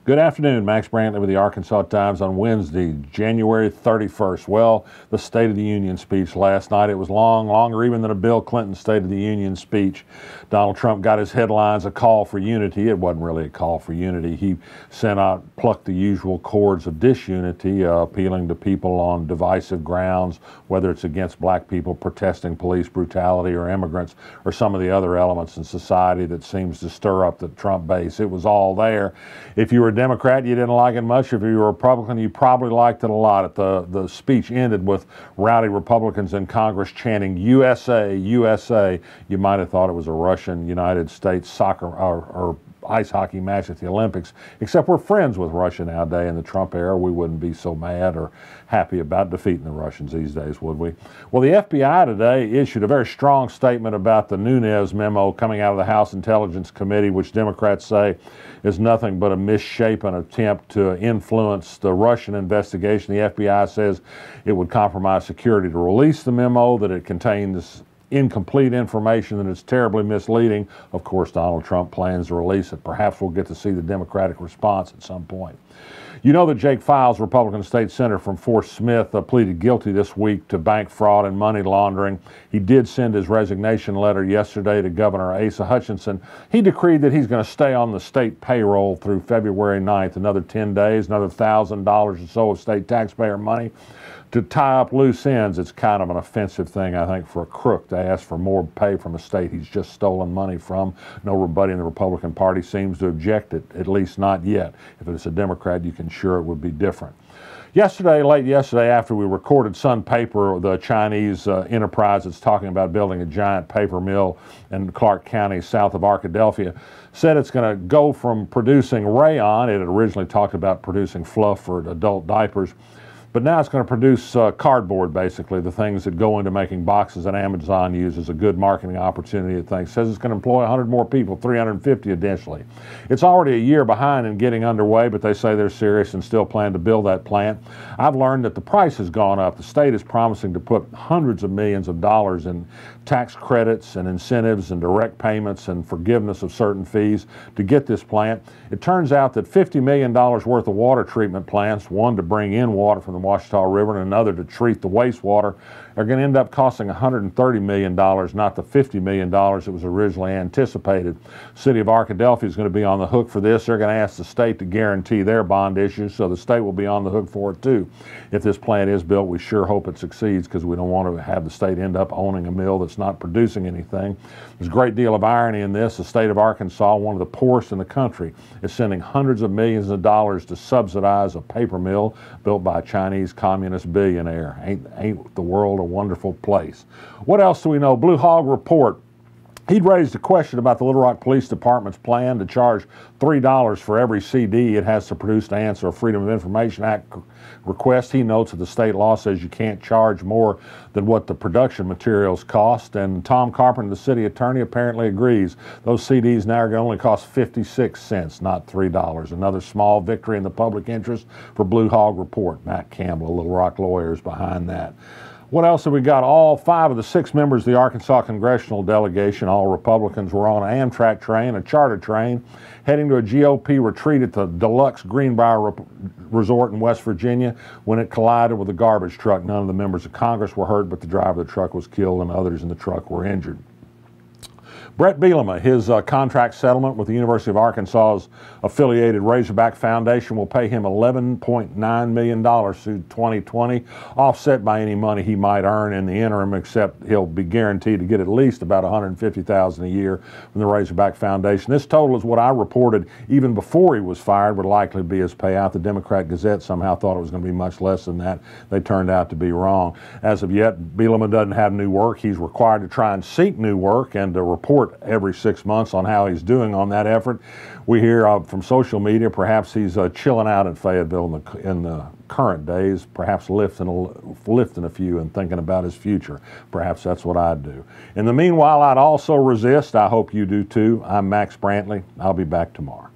Good afternoon, Max Brantley with the Arkansas Times on Wednesday, January 31st. Well, the State of the Union speech last night, it was long, longer even than a Bill Clinton State of the Union speech. Donald Trump got his headlines, a call for unity. It wasn't really a call for unity. He plucked the usual chords of disunity, appealing to people on divisive grounds, whether it's against black people protesting police brutality or immigrants or some of the other elements in society that seems to stir up the Trump base. It was all there. If you were Democrat, you didn't like it much. If you were a Republican, you probably liked it a lot. The speech ended with rowdy Republicans in Congress chanting USA, USA. You might have thought it was a Russian United States soccer or ice hockey match at the Olympics, except we're friends with Russia nowadays. In the Trump era, we wouldn't be so mad or happy about defeating the Russians these days, would we? Well, the FBI today issued a very strong statement about the Nunes memo coming out of the House Intelligence Committee, which Democrats say is nothing but a misshapen attempt to influence the Russian investigation. The FBI says it would compromise security to release the memo, that it contains incomplete information, and it's terribly misleading. Of course, Donald Trump plans to release it. Perhaps we'll get to see the Democratic response at some point. You know that Jake Files, Republican state senator from Fort Smith, pleaded guilty this week to bank fraud and money laundering. He did send his resignation letter yesterday to Governor Asa Hutchinson. He decreed that he's going to stay on the state payroll through February 9th, another 10 days, another $1,000 or so of state taxpayer money to tie up loose ends. It's kind of an offensive thing, I think, for a crook to ask for more pay from a state he's just stolen money from. Nobody in the Republican Party seems to object it, at least not yet. If it's a Democrat, you can sure it would be different. Late yesterday, after we recorded Sun Paper, the Chinese enterprise that's talking about building a giant paper mill in Clark County south of Arkadelphia, said it's going to go from producing rayon. It had originally talked about producing fluff for adult diapers, but now it's going to produce cardboard, basically, the things that go into making boxes that Amazon uses. A good marketing opportunity, it thinks. Says it's going to employ 100 more people, 350 additionally. It's already a year behind in getting underway, but they say they're serious and still plan to build that plant. I've learned that the price has gone up. The state is promising to put hundreds of millions of dollars in tax credits and incentives and direct payments and forgiveness of certain fees to get this plant. It turns out that $50 million worth of water treatment plants, one to bring in water from the Washita River and another to treat the wastewater, are going to end up costing $130 million, not the $50 million that was originally anticipated. The city of Arkadelphia is going to be on the hook for this. They're going to ask the state to guarantee their bond issues, so the state will be on the hook for it too. If this plant is built, we sure hope it succeeds, because we don't want to have the state end up owning a mill that's not producing anything. There's a great deal of irony in this. The state of Arkansas, one of the poorest in the country, is sending hundreds of millions of dollars to subsidize a paper mill built by a Chinese communist billionaire. Ain't the world a wonderful place? What else do we know? Blue Hog Report. He'd raised a question about the Little Rock Police Department's plan to charge $3 for every CD it has to produce to answer a Freedom of Information Act request. He notes that the state law says you can't charge more than what the production materials cost, and Tom Carpenter, the city attorney, apparently agrees. Those CDs now are going to only cost 56 cents, not $3. Another small victory in the public interest for Blue Hog Report. Matt Campbell, Little Rock lawyers behind that. What else have we got? All 5 of the 6 members of the Arkansas congressional delegation, all Republicans, were on an Amtrak train, a charter train, heading to a GOP retreat at the Deluxe Greenbrier Resort in West Virginia when it collided with a garbage truck. None of the members of Congress were hurt, but the driver of the truck was killed and others in the truck were injured. Bret Bielema, his contract settlement with the University of Arkansas's affiliated Razorback Foundation will pay him $11.9 million through 2020, offset by any money he might earn in the interim, except he'll be guaranteed to get at least about $150,000 a year from the Razorback Foundation. This total is what I reported even before he was fired would likely be his payout. The Democrat Gazette somehow thought it was going to be much less than that. They turned out to be wrong. As of yet, Bielema doesn't have new work. He's required to try and seek new work and to report every 6 months on how he's doing on that effort. We hear from social media perhaps he's chilling out in Fayetteville in the current days, perhaps lifting a few and thinking about his future. Perhaps that's what I'd do. In the meanwhile, I'd also resist. I hope you do too. I'm Max Brantley. I'll be back tomorrow.